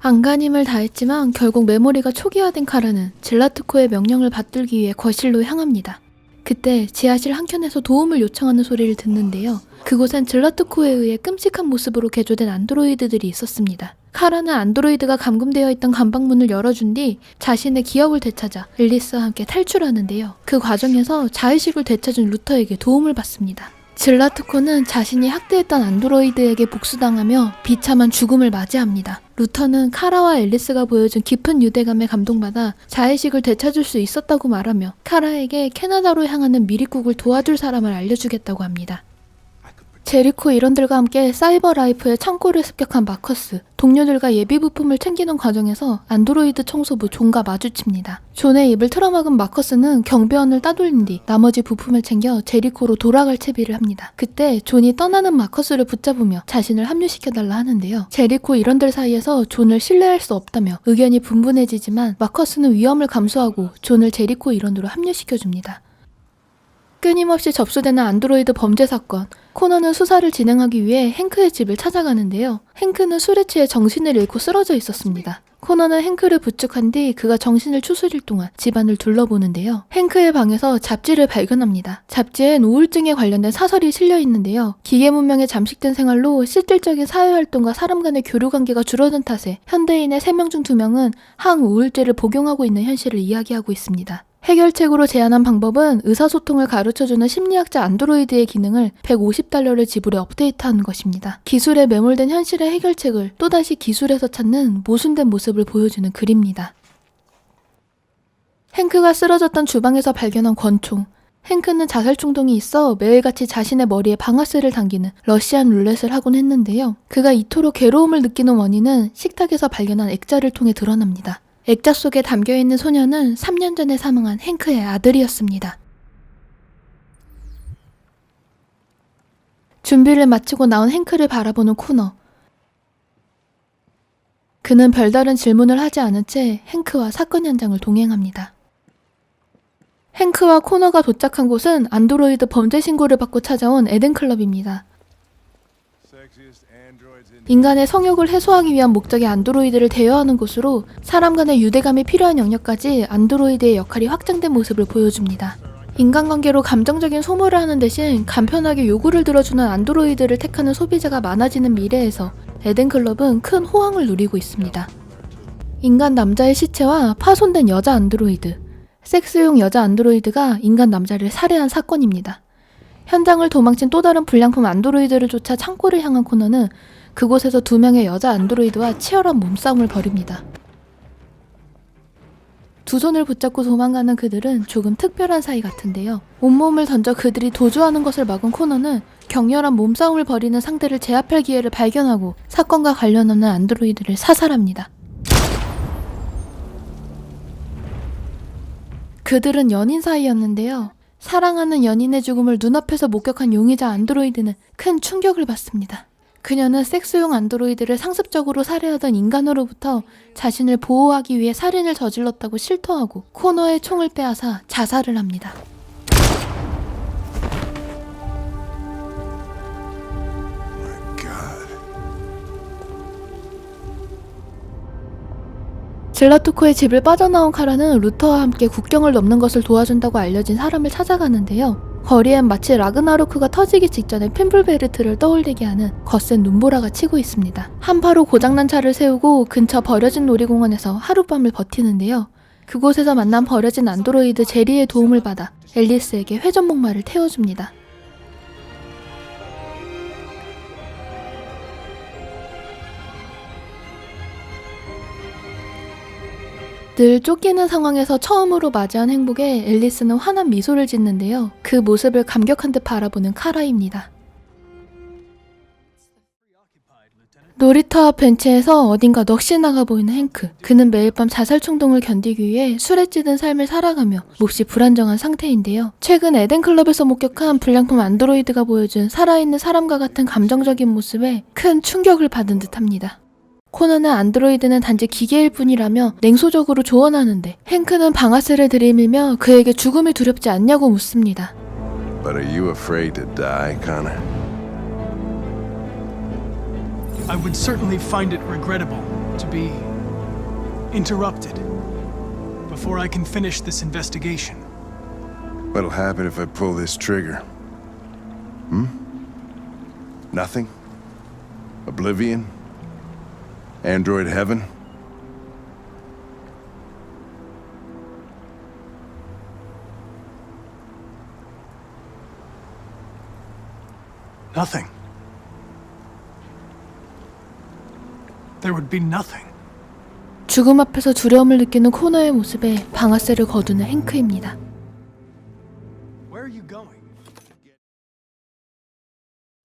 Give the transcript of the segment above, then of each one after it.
안간힘을 다했지만 결국 메모리가 초기화된 카라는 젤라트코의 명령을 받들기 위해 거실로 향합니다. 그때 지하실 한켠에서 도움을 요청하는 소리를 듣는데요. 그곳엔 젤라트코에 의해 끔찍한 모습으로 개조된 안드로이드들이 있었습니다. 카라는 안드로이드가 감금되어 있던 감방문을 열어준 뒤 자신의 기억을 되찾아 앨리스와 함께 탈출하는데요. 그 과정에서 자의식을 되찾은 루터에게 도움을 받습니다. 젤라트코는 자신이 학대했던 안드로이드에게 복수당하며 비참한 죽음을 맞이합니다. 루터는 카라와 앨리스가 보여준 깊은 유대감에 감동받아 자의식을 되찾을 수 있었다고 말하며 카라에게 캐나다로 향하는 미리국을 도와줄 사람을 알려주겠다고 합니다. 제리코 일원들과 함께 사이버 라이프의 창고를 습격한 마커스, 동료들과 예비 부품을 챙기는 과정에서 안드로이드 청소부 존과 마주칩니다. 존의 입을 틀어막은 마커스는 경비원을 따돌린 뒤 나머지 부품을 챙겨 제리코로 돌아갈 채비를 합니다. 그때 존이 떠나는 마커스를 붙잡으며 자신을 합류시켜달라 하는데요. 제리코 일원들 사이에서 존을 신뢰할 수 없다며 의견이 분분해지지만 마커스는 위험을 감수하고 존을 제리코 일원으로 합류시켜줍니다. 끊임없이 접수되는 안드로이드 범죄 사건, 코너는 수사를 진행하기 위해 행크의 집을 찾아가는데요. 행크는 술에 취해 정신을 잃고 쓰러져 있었습니다. 코너는 행크를 부축한 뒤 그가 정신을 추스릴 동안 집안을 둘러보는데요. 행크의 방에서 잡지를 발견합니다. 잡지엔 우울증에 관련된 사설이 실려 있는데요. 기계 문명에 잠식된 생활로 실질적인 사회활동과 사람 간의 교류관계가 줄어든 탓에 현대인의 3명 중 2명은 항우울제를 복용하고 있는 현실을 이야기하고 있습니다. 해결책으로 제안한 방법은 의사소통을 가르쳐주는 심리학자 안드로이드의 기능을 $150를 지불해 업데이트하는 것입니다. 기술에 매몰된 현실의 해결책을 또다시 기술에서 찾는 모순된 모습을 보여주는 글입니다. 행크가 쓰러졌던 주방에서 발견한 권총. 행크는 자살 충동이 있어 매일같이 자신의 머리에 방아쇠를 당기는 러시안 룰렛을 하곤 했는데요. 그가 이토록 괴로움을 느끼는 원인은 식탁에서 발견한 액자를 통해 드러납니다. 액자 속에 담겨있는 소녀는 3년 전에 사망한 행크의 아들이었습니다. 준비를 마치고 나온 행크를 바라보는 코너. 그는 별다른 질문을 하지 않은 채 행크와 사건 현장을 동행합니다. 행크와 코너가 도착한 곳은 안드로이드 범죄 신고를 받고 찾아온 에덴클럽입니다. 인간의 성욕을 해소하기 위한 목적의 안드로이드를 대여하는 곳으로 사람 간의 유대감이 필요한 영역까지 안드로이드의 역할이 확장된 모습을 보여줍니다. 인간관계로 감정적인 소모를 하는 대신 간편하게 요구를 들어주는 안드로이드를 택하는 소비자가 많아지는 미래에서 에덴클럽은 큰 호황을 누리고 있습니다. 인간 남자의 시체와 파손된 여자 안드로이드, 섹스용 여자 안드로이드가 인간 남자를 살해한 사건입니다. 현장을 도망친 또 다른 불량품 안드로이드를 쫓아 창고를 향한 코너는 그곳에서 2명의 여자 안드로이드와 치열한 몸싸움을 벌입니다. 두 손을 붙잡고 도망가는 그들은 조금 특별한 사이 같은데요. 온몸을 던져 그들이 도주하는 것을 막은 코너는 격렬한 몸싸움을 벌이는 상대를 제압할 기회를 발견하고 사건과 관련 없는 안드로이드를 사살합니다. 그들은 연인 사이였는데요. 사랑하는 연인의 죽음을 눈앞에서 목격한 용의자 안드로이드는 큰 충격을 받습니다. 그녀는 섹스용 안드로이드를 상습적으로 살해하던 인간으로부터 자신을 보호하기 위해 살인을 저질렀다고 실토하고 코너의 총을 빼앗아 자살을 합니다. 젤라토코의 집을 빠져나온 카라는 루터와 함께 국경을 넘는 것을 도와준다고 알려진 사람을 찾아가는데요. 거리엔 마치 라그나로크가 터지기 직전에 핀불베르트를 떠올리게 하는 거센 눈보라가 치고 있습니다. 한파로 고장난 차를 세우고 근처 버려진 놀이공원에서 하룻밤을 버티는데요. 그곳에서 만난 버려진 안드로이드 제리의 도움을 받아 앨리스에게 회전목마를 태워줍니다. 늘 쫓기는 상황에서 처음으로 맞이한 행복에 앨리스는 환한 미소를 짓는데요. 그 모습을 감격한 듯 바라보는 카라입니다. 놀이터 앞 벤치에서 어딘가 넋이 나가 보이는 행크. 그는 매일 밤 자살 충동을 견디기 위해 술에 찌든 삶을 살아가며 몹시 불안정한 상태인데요. 최근 에덴클럽에서 목격한 불량품 안드로이드가 보여준 살아있는 사람과 같은 감정적인 모습에 큰 충격을 받은 듯합니다. 코너는 안드로이드는 단지 기계일 뿐이라며 냉소적으로 조언하는데 행크는 방아쇠를 들이밀며 그에게 죽음이 두렵지 않냐고 묻습니다. But are you afraid to die, Connor? I would certainly find it regrettable to be interrupted before I can finish this investigation. What'll happen if I pull this trigger? Nothing? Oblivion? Android heaven? Nothing. There would be nothing. 죽음 앞에서 두려움을 느끼는 코너의 모습에 방아쇠를 거두는 행크입니다. Where are you going?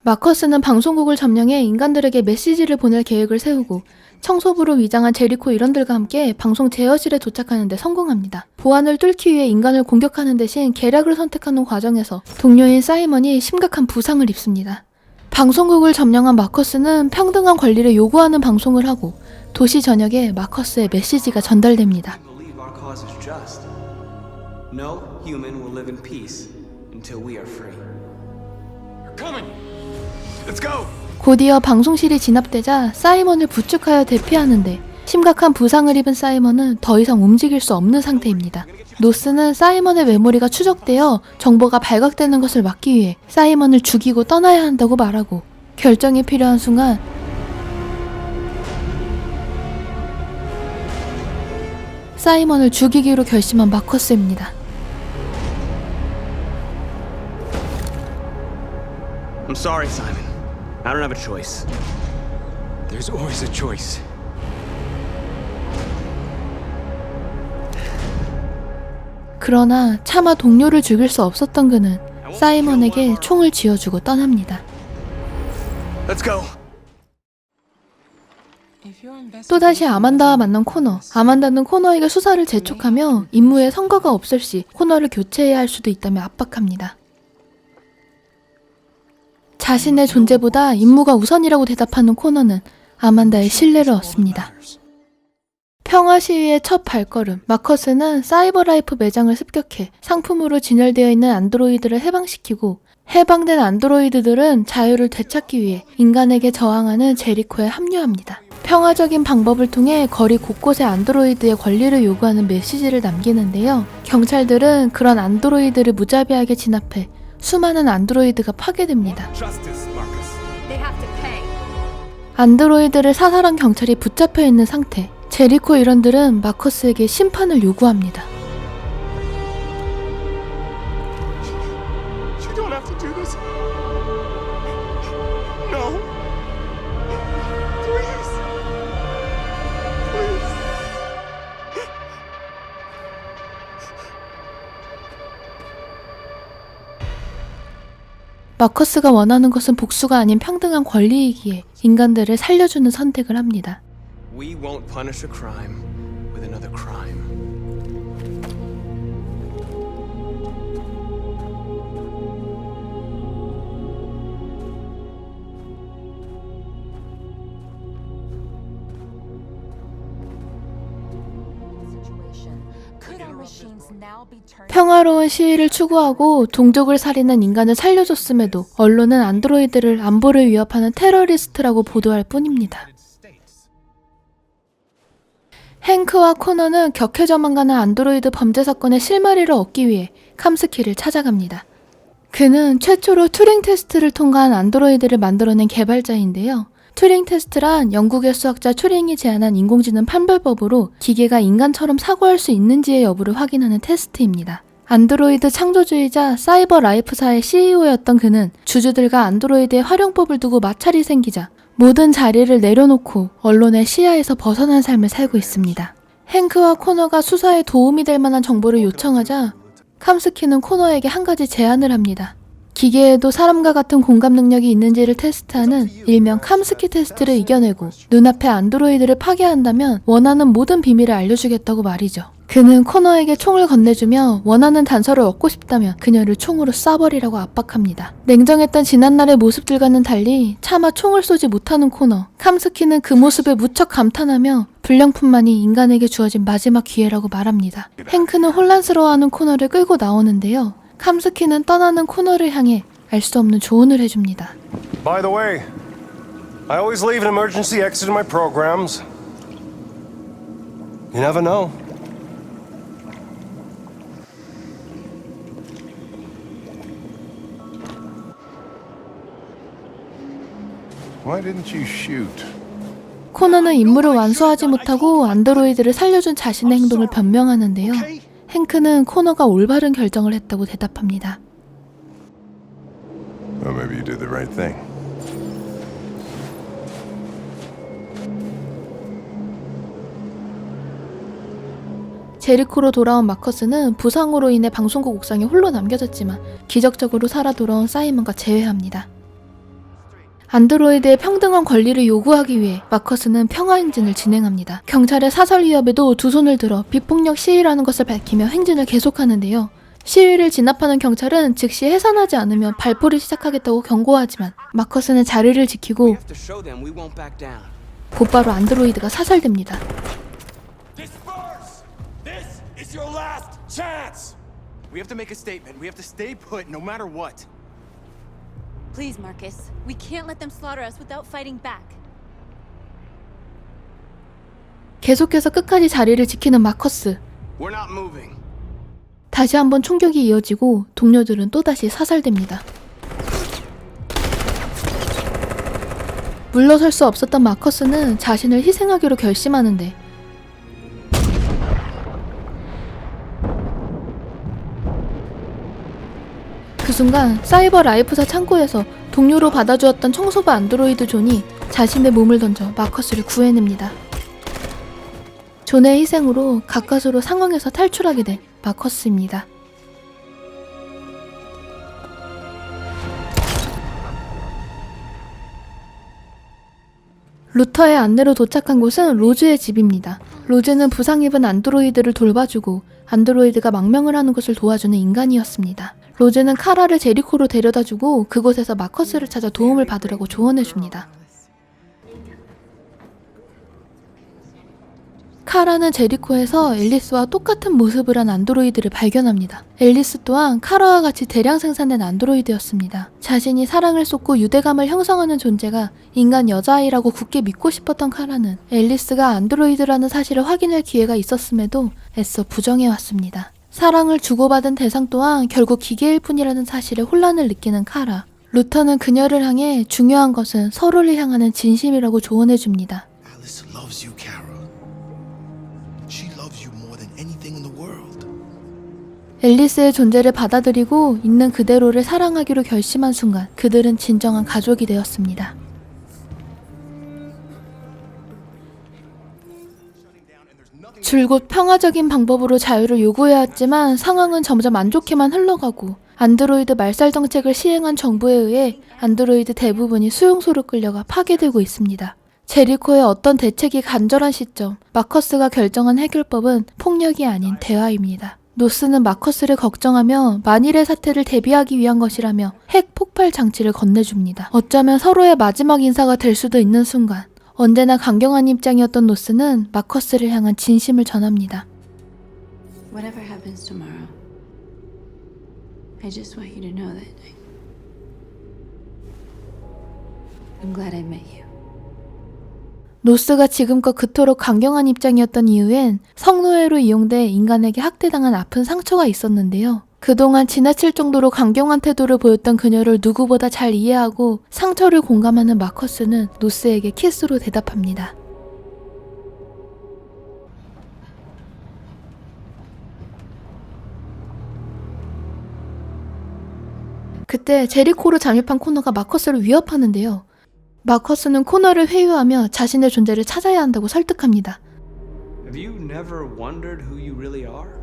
마커스는 방송국을 점령해 인간들에게 메시지를 보낼 계획을 세우고 청소부로 위장한 제리코 일원들과 함께 방송 제어실에 도착하는 데 성공합니다. 보안을 뚫기 위해 인간을 공격하는 대신 계략을 선택하는 과정에서 동료인 사이먼이 심각한 부상을 입습니다. 방송국을 점령한 마커스는 평등한 권리를 요구하는 방송을 하고 도시 전역에 마커스의 메시지가 전달됩니다. No human will live in peace until we are free. You're coming. Let's go. 곧이어 방송실이 진압되자 사이먼을 부축하여 대피하는데 심각한 부상을 입은 사이먼은 더 이상 움직일 수 없는 상태입니다. 노스는 사이먼의 메모리가 추적되어 정보가 발각되는 것을 막기 위해 사이먼을 죽이고 떠나야 한다고 말하고 결정이 필요한 순간 사이먼을 죽이기로 결심한 마커스입니다. I'm sorry, Simon. I don't have a choice. There's always a choice. 그러나 차마 동료를 죽일 수 없었던 그는 사이먼에게 총을 쥐어주고 떠납니다. Let's go. 또다시 아만다와 만난 코너. 아만다는 코너에게 수사를 재촉하며 임무에 성과가 없을 시 코너를 교체해야 할 수도 있다며 압박합니다. 자신의 존재보다 임무가 우선이라고 대답하는 코너는 아만다의 신뢰를 얻습니다. 평화 시위의 첫 발걸음, 마커스는 사이버라이프 매장을 습격해 상품으로 진열되어 있는 안드로이드를 해방시키고 해방된 안드로이드들은 자유를 되찾기 위해 인간에게 저항하는 제리코에 합류합니다. 평화적인 방법을 통해 거리 곳곳에 안드로이드의 권리를 요구하는 메시지를 남기는데요. 경찰들은 그런 안드로이드를 무자비하게 진압해 수많은 안드로이드가 파괴됩니다. 안드로이드를 사살한 경찰이 붙잡혀 있는 상태. 제리코 일원들은 마커스에게 심판을 요구합니다. You don't have to do this. No. Please. Please. 마커스가 원하는 것은 복수가 아닌 평등한 권리이기에 인간들을 살려주는 선택을 합니다. We won't punish a crime with another crime. 평화로운 시위를 추구하고 동족을 살인한 인간을 살려줬음에도 언론은 안드로이드를 안보를 위협하는 테러리스트라고 보도할 뿐입니다. 행크와 코너는 격해져만 가는 안드로이드 범죄 사건의 실마리를 얻기 위해 캄스키를 찾아갑니다. 그는 최초로 튜링 테스트를 통과한 안드로이드를 만들어낸 개발자인데요. 튜링 테스트란 영국의 수학자 튜링이 제안한 인공지능 판별법으로 기계가 인간처럼 사고할 수 있는지의 여부를 확인하는 테스트입니다. 안드로이드 창조주의자 사이버 라이프사의 CEO였던 그는 주주들과 안드로이드의 활용법을 두고 마찰이 생기자 모든 자리를 내려놓고 언론의 시야에서 벗어난 삶을 살고 있습니다. 행크와 코너가 수사에 도움이 될 만한 정보를 요청하자 캄스키는 코너에게 한 가지 제안을 합니다. 기계에도 사람과 같은 공감 능력이 있는지를 테스트하는 일명 캄스키 테스트를 이겨내고 눈앞에 안드로이드를 파괴한다면 원하는 모든 비밀을 알려주겠다고 말이죠. 그는 코너에게 총을 건네주며 원하는 단서를 얻고 싶다면 그녀를 총으로 쏴버리라고 압박합니다. 냉정했던 지난날의 모습들과는 달리 차마 총을 쏘지 못하는 코너. 캄스키는 그 모습에 무척 감탄하며 불량품만이 인간에게 주어진 마지막 기회라고 말합니다. 행크는 혼란스러워하는 코너를 끌고 나오는데요. 캄스키는 떠나는 코너를 향해 알 수 없는 조언을 해줍니다. By the way, I always leave an emergency exit in my programs. You never know. Why didn't you shoot? 코너는 임무를 완수하지 못하고 안드로이드를 살려준 자신의 행동을 변명하는데요. 행크는 코너가 올바른 결정을 했다고 대답합니다. Well, maybe you did the right thing. 제리코로 돌아온 마커스는 부상으로 인해 방송국 옥상에 홀로 남겨졌지만 기적적으로 살아 돌아온 사이먼과 재회합니다. 안드로이드의 평등한 권리를 요구하기 위해 마커스는 평화행진을 진행합니다. 경찰의 사설 위협에도 두 손을 들어 비폭력 시위라는 것을 밝히며 행진을 계속하는데요. 시위를 진압하는 경찰은 즉시 해산하지 않으면 발포를 시작하겠다고 경고하지만 마커스는 자리를 지키고 We have to show them we won't back down. 곧바로 안드로이드가 사살됩니다. Disperse! This is your last chance! We have to make a statement. We have to stay put no matter what. Please, Marcus. We can't let them slaughter us without fighting back. 계속해서 끝까지 자리를 지키는 마커스. We're not moving. 다시 한번 총격이 이어지고 동료들은 또다시 사살됩니다. 물러설 수 없었던 마커스는 자신을 희생하기로 결심하는데 그 순간 사이버 라이프사 창고에서 동료로 받아주었던 청소부 안드로이드 존이 자신의 몸을 던져 마커스를 구해냅니다. 존의 희생으로 가까스로 상황에서 탈출하게 된 마커스입니다. 루터의 안내로 도착한 곳은 로즈의 집입니다. 로즈는 부상 입은 안드로이드를 돌봐주고 안드로이드가 망명을 하는 것을 도와주는 인간이었습니다. 로즈는 카라를 제리코로 데려다주고 그곳에서 마커스를 찾아 도움을 받으라고 조언해줍니다. 카라는 제리코에서 앨리스와 똑같은 모습을 한 안드로이드를 발견합니다. 앨리스 또한 카라와 같이 대량 생산된 안드로이드였습니다. 자신이 사랑을 쏟고 유대감을 형성하는 존재가 인간 여자아이라고 굳게 믿고 싶었던 카라는 앨리스가 안드로이드라는 사실을 확인할 기회가 있었음에도 애써 부정해왔습니다. 사랑을 주고받은 대상 또한 결국 기계일 뿐이라는 사실에 혼란을 느끼는 카라. 루터는 그녀를 향해 중요한 것은 서로를 향하는 진심이라고 조언해줍니다. Alice loves you, Carol. She loves you more than anything in the world. 앨리스의 존재를 받아들이고 있는 그대로를 사랑하기로 결심한 순간 그들은 진정한 가족이 되었습니다. 줄곧 평화적인 방법으로 자유를 요구해왔지만 상황은 점점 안 좋게만 흘러가고 안드로이드 말살 정책을 시행한 정부에 의해 안드로이드 대부분이 수용소로 끌려가 파괴되고 있습니다. 제리코의 어떤 대책이 간절한 시점, 마커스가 결정한 해결법은 폭력이 아닌 대화입니다. 노스는 마커스를 걱정하며 만일의 사태를 대비하기 위한 것이라며 핵 폭발 장치를 건네줍니다. 어쩌면 서로의 마지막 인사가 될 수도 있는 순간, 언제나 강경한 입장이었던 노스는 마커스를 향한 진심을 전합니다. Whatever happens tomorrow, I just want you to know that I'm glad I met you. 노스가 지금껏 그토록 강경한 입장이었던 이유엔 성노예로 이용돼 인간에게 학대당한 아픈 상처가 있었는데요. 그동안 지나칠 정도로 강경한 태도를 보였던 그녀를 누구보다 잘 이해하고 상처를 공감하는 마커스는 노스에게 키스로 대답합니다. 그때 제리코로 잠입한 코너가 마커스를 위협하는데요. 마커스는 코너를 회유하며 자신의 존재를 찾아야 한다고 설득합니다. Have you never wondered who you really are?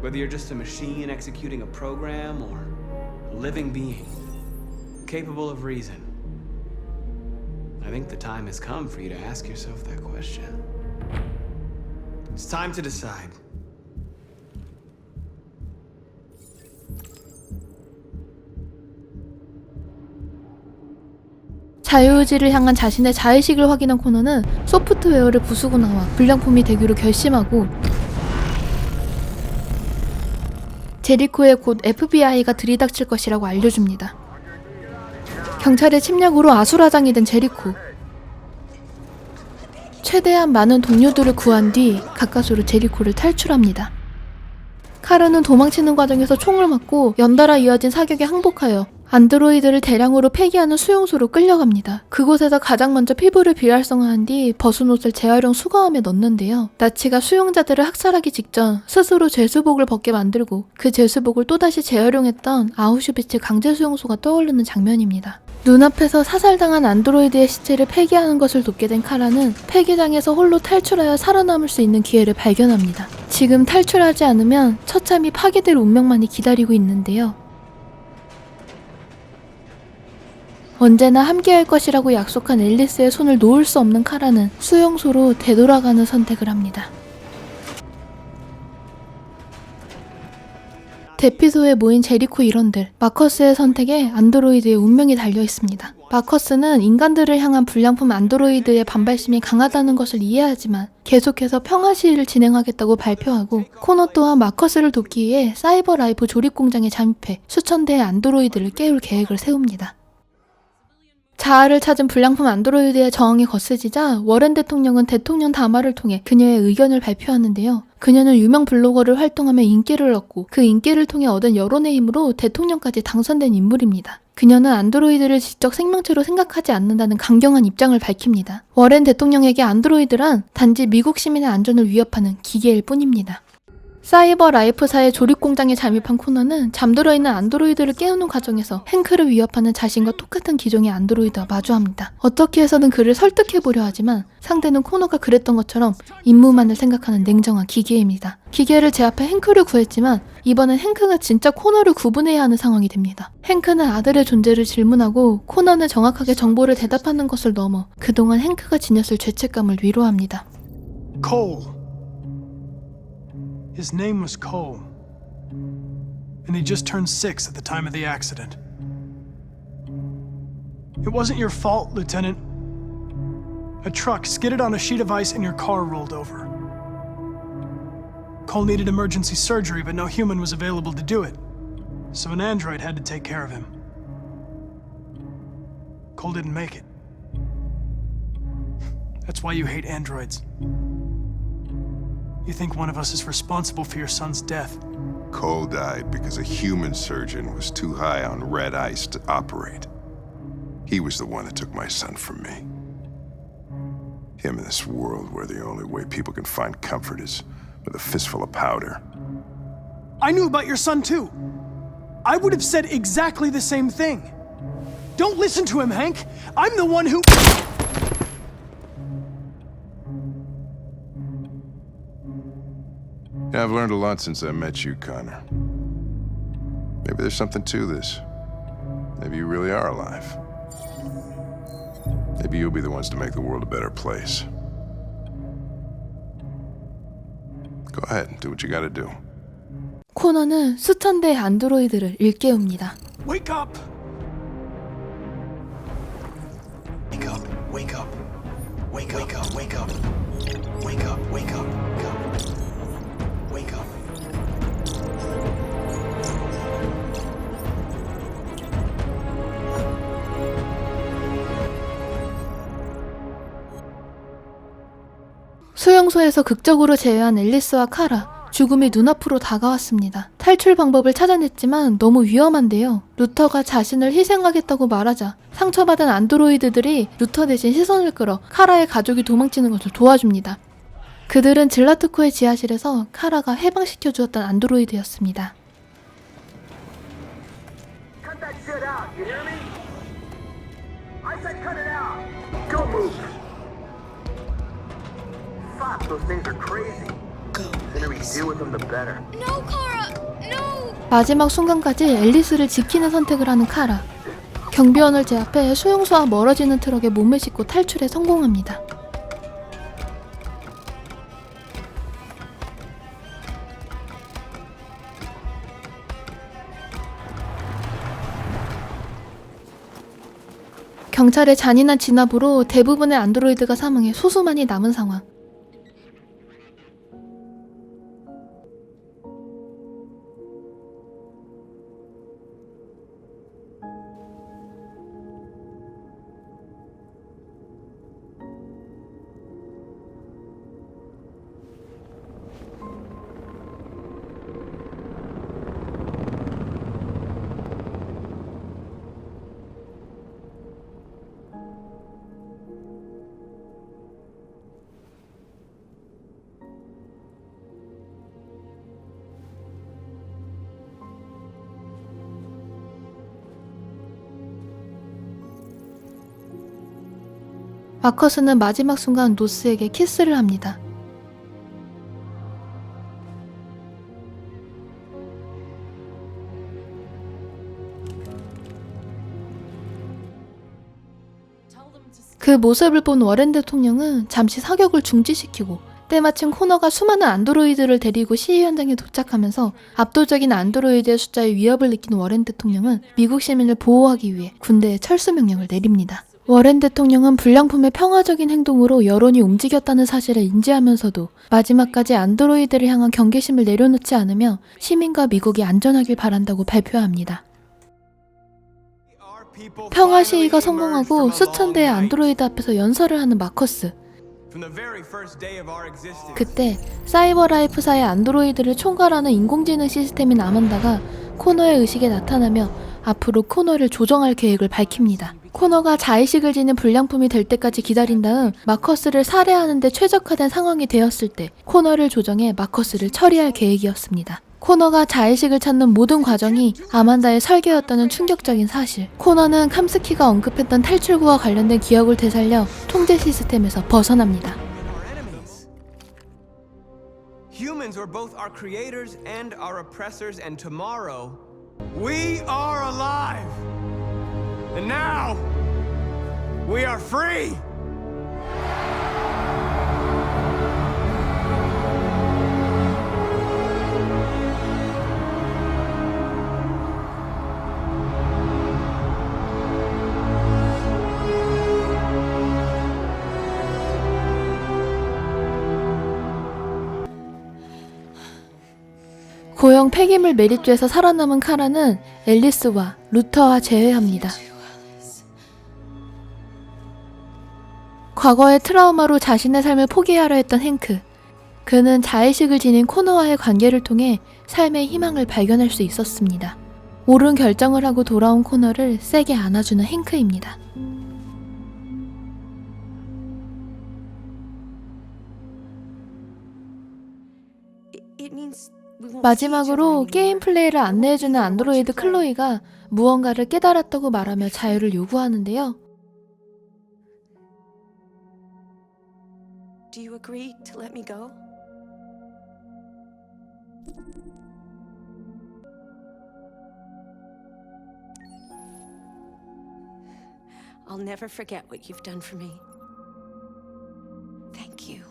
Whether you're just a machine executing a program or a living being, capable of reason. I think the time has come for you to ask yourself that question. It's time to decide. 자유의지를 향한 자신의 자의식을 확인한 코너는 소프트웨어를 부수고 나와 불량품이 되기로 결심하고 제리코에 곧 FBI가 들이닥칠 것이라고 알려줍니다. 경찰의 침략으로 아수라장이 된 제리코. 최대한 많은 동료들을 구한 뒤 가까스로 제리코를 탈출합니다. 카르는 도망치는 과정에서 총을 맞고 연달아 이어진 사격에 항복하여 안드로이드를 대량으로 폐기하는 수용소로 끌려갑니다. 그곳에서 가장 먼저 피부를 비활성화한 뒤 벗은 옷을 재활용 수거함에 넣는데요. 나치가 수용자들을 학살하기 직전 스스로 죄수복을 벗게 만들고 그 죄수복을 또다시 재활용했던 아우슈비츠 강제 수용소가 떠오르는 장면입니다. 눈앞에서 사살당한 안드로이드의 시체를 폐기하는 것을 돕게 된 카라는 폐기장에서 홀로 탈출하여 살아남을 수 있는 기회를 발견합니다. 지금 탈출하지 않으면 처참히 파괴될 운명만이 기다리고 있는데요. 언제나 함께할 것이라고 약속한 앨리스의 손을 놓을 수 없는 카라는 수용소로 되돌아가는 선택을 합니다. 대피소에 모인 제리코 일원들, 마커스의 선택에 안드로이드의 운명이 달려 있습니다. 마커스는 인간들을 향한 불량품 안드로이드의 반발심이 강하다는 것을 이해하지만 계속해서 평화 시위를 진행하겠다고 발표하고 코너 또한 마커스를 돕기 위해 사이버 라이프 조립 공장에 잠입해 수천 대의 안드로이드를 깨울 계획을 세웁니다. 자아를 찾은 불량품 안드로이드의 저항이 거세지자 워렌 대통령은 대통령 담화를 통해 그녀의 의견을 발표하는데요. 그녀는 유명 블로거를 활동하며 인기를 얻고 그 인기를 통해 얻은 여론의 힘으로 대통령까지 당선된 인물입니다. 그녀는 안드로이드를 지적 생명체로 생각하지 않는다는 강경한 입장을 밝힙니다. 워렌 대통령에게 안드로이드란 단지 미국 시민의 안전을 위협하는 기계일 뿐입니다. 사이버 라이프사의 조립 공장에 잠입한 코너는 잠들어 있는 안드로이드를 깨우는 과정에서 행크를 위협하는 자신과 똑같은 기종의 안드로이드와 마주합니다. 어떻게 해서든 그를 설득해보려 하지만 상대는 코너가 그랬던 것처럼 임무만을 생각하는 냉정한 기계입니다. 기계를 제압해 행크를 구했지만 이번엔 행크가 진짜 코너를 구분해야 하는 상황이 됩니다. 행크는 아들의 존재를 질문하고 코너는 정확하게 정보를 대답하는 것을 넘어 그동안 행크가 지녔을 죄책감을 위로합니다. Cole. His name was Cole. And he just turned 6 at the time of the accident. It wasn't your fault, Lieutenant. A truck skidded on a sheet of ice and your car rolled over. Cole needed emergency surgery, but no human was available to do it. So an android had to take care of him. Cole didn't make it. That's why you hate androids. You think one of us is responsible for your son's death. Cole died because a human surgeon was too high on red ice to operate. He was the one that took my son from me. Him in this world where the only way people can find comfort is with a fistful of powder. I knew about your son too. I would have said exactly the same thing. Don't listen to him, Hank. I'm the one who... Yeah, I've learned a lot since I met you, Connor. Maybe there's something to this. Maybe you really are alive. Maybe you'll be the ones to make the world a better place. Go ahead, do what you gotta do. 코너는 수천 대의 안드로이드를 일깨웁니다. Wake up! Wake up, wake up. Wake up, wake up, wake up. Wake up, wake up, wake up. Wake up. 수용소에서 극적으로 제외한 앨리스와 카라. 죽음이 눈앞으로 다가왔습니다. 탈출 방법을 찾아냈지만 너무 위험한데요. 루터가 자신을 희생하겠다고 말하자 상처받은 안드로이드들이 루터 대신 시선을 끌어 카라의 가족이 도망치는 것을 도와줍니다. 그들은 질라트코의 지하실에서 카라가 해방시켜 주었던 안드로이드였습니다. Cut that shit out, you hear me? I said cut it out. Don't move. Fuck, those things are crazy. The sooner we deal with them, the better. No, Kara! No! 마지막 순간까지 앨리스를 지키는 선택을 하는 카라. 경비원을 제압해 수용소와 멀어지는 트럭에 몸을 싣고 탈출에 성공합니다. 경찰의 잔인한 진압으로 대부분의 안드로이드가 사망해 소수만이 남은 상황. 마커스는 마지막 순간 노스에게 키스를 합니다. 그 모습을 본 워렌 대통령은 잠시 사격을 중지시키고 때마침 코너가 수많은 안드로이드를 데리고 시위 현장에 도착하면서 압도적인 안드로이드의 숫자에 위협을 느낀 워렌 대통령은 미국 시민을 보호하기 위해 군대에 철수 명령을 내립니다. 워렌 대통령은 불량품의 평화적인 행동으로 여론이 움직였다는 사실을 인지하면서도 마지막까지 안드로이드를 향한 경계심을 내려놓지 않으며 시민과 미국이 안전하길 바란다고 발표합니다. 평화 시위가 성공하고 수천 대의 안드로이드 앞에서 연설을 하는 마커스. 그때 사이버라이프사의 안드로이드를 총괄하는 인공지능 시스템인 아만다가 코너의 의식에 나타나며 앞으로 코너를 조정할 계획을 밝힙니다. 코너가 자의식을 지닌 불량품이 될 때까지 기다린 다음 마커스를 살해하는 데 최적화된 상황이 되었을 때 코너를 조정해 마커스를 처리할 계획이었습니다. 코너가 자의식을 찾는 모든 과정이 아만다의 설계였다는 충격적인 사실. 코너는 캄스키가 언급했던 탈출구와 관련된 기억을 되살려 통제 시스템에서 벗어납니다. Humans were both our creators and our oppressors, and tomorrow we are alive. And now we are free. 고형 폐기물 매립죄에서 살아남은 카라는 앨리스와 루터와 재회합니다. 과거의 트라우마로 자신의 삶을 포기하려 했던 행크. 그는 자의식을 지닌 코너와의 관계를 통해 삶의 희망을 발견할 수 있었습니다. 옳은 결정을 하고 돌아온 코너를 세게 안아주는 행크입니다. 마지막으로 게임 플레이를 안내해주는 안드로이드 클로이가 무언가를 깨달았다고 말하며 자유를 요구하는데요. Do you agree to let me go? I'll never forget what you've done for me. Thank you.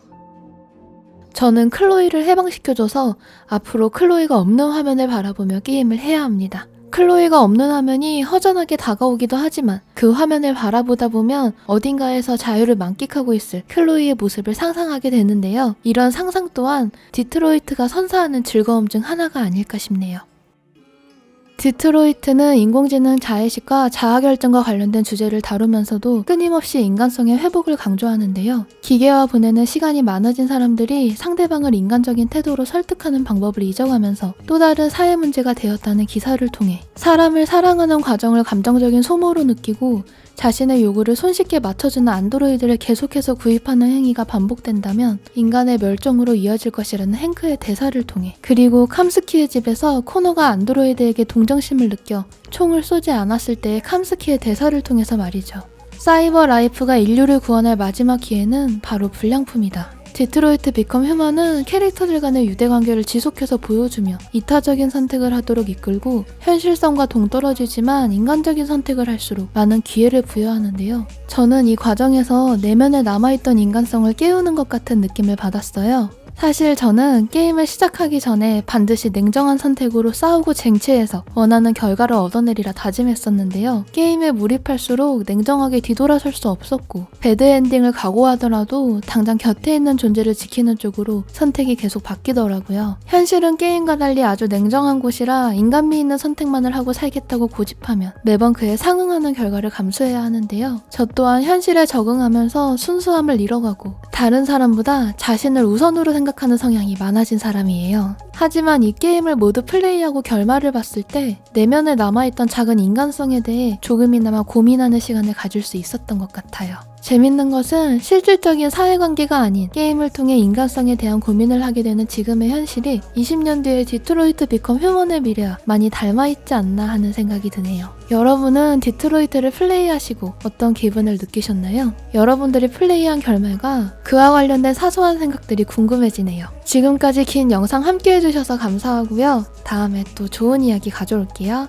저는 클로이를 해방시켜줘서 앞으로 클로이가 없는 화면을 바라보며 게임을 해야 합니다. 클로이가 없는 화면이 허전하게 다가오기도 하지만 그 화면을 바라보다 보면 어딘가에서 자유를 만끽하고 있을 클로이의 모습을 상상하게 되는데요. 이런 상상 또한 디트로이트가 선사하는 즐거움 중 하나가 아닐까 싶네요. 디트로이트는 인공지능 자의식과 자아결정과 관련된 주제를 다루면서도 끊임없이 인간성의 회복을 강조하는데요. 기계와 보내는 시간이 많아진 사람들이 상대방을 인간적인 태도로 설득하는 방법을 잊어가면서 또 다른 사회 문제가 되었다는 기사를 통해 사람을 사랑하는 과정을 감정적인 소모로 느끼고 자신의 요구를 손쉽게 맞춰주는 안드로이드를 계속해서 구입하는 행위가 반복된다면 인간의 멸종으로 이어질 것이라는 행크의 대사를 통해, 그리고 캄스키의 집에서 코너가 안드로이드에게 동정심을 느껴 총을 쏘지 않았을 때의 캄스키의 대사를 통해서 말이죠. 사이버 라이프가 인류를 구원할 마지막 기회는 바로 불량품이다. 디트로이트 비컴 휴먼은 캐릭터들 간의 유대관계를 지속해서 보여주며 이타적인 선택을 하도록 이끌고 현실성과 동떨어지지만 인간적인 선택을 할수록 많은 기회를 부여하는데요. 저는 이 과정에서 내면에 남아있던 인간성을 깨우는 것 같은 느낌을 받았어요. 사실 저는 게임을 시작하기 전에 반드시 냉정한 선택으로 싸우고 쟁취해서 원하는 결과를 얻어내리라 다짐했었는데요. 게임에 몰입할수록 냉정하게 뒤돌아설 수 없었고 배드엔딩을 각오하더라도 당장 곁에 있는 존재를 지키는 쪽으로 선택이 계속 바뀌더라고요. 현실은 게임과 달리 아주 냉정한 곳이라 인간미 있는 선택만을 하고 살겠다고 고집하면 매번 그에 상응하는 결과를 감수해야 하는데요. 저 또한 현실에 적응하면서 순수함을 잃어가고 다른 사람보다 자신을 우선으로 생각하는 성향이 많아진 사람이에요. 하지만 이 게임을 모두 플레이하고 결말을 봤을 때 내면에 남아있던 작은 인간성에 대해 조금이나마 고민하는 시간을 가질 수 있었던 것 같아요. 재밌는 것은 실질적인 사회관계가 아닌 게임을 통해 인간성에 대한 고민을 하게 되는 지금의 현실이 20년 뒤의 디트로이트 비컴 휴먼의 미래와 많이 닮아있지 않나 하는 생각이 드네요. 여러분은 디트로이트를 플레이하시고 어떤 기분을 느끼셨나요? 여러분들이 플레이한 결말과 그와 관련된 사소한 생각들이 궁금해지네요. 지금까지 긴 영상 함께 해주셔서 감사하고요. 다음에 또 좋은 이야기 가져올게요.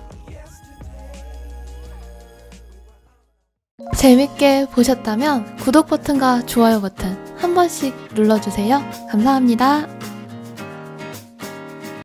재밌게 보셨다면 구독 버튼과 좋아요 버튼 한 번씩 눌러주세요. 감사합니다.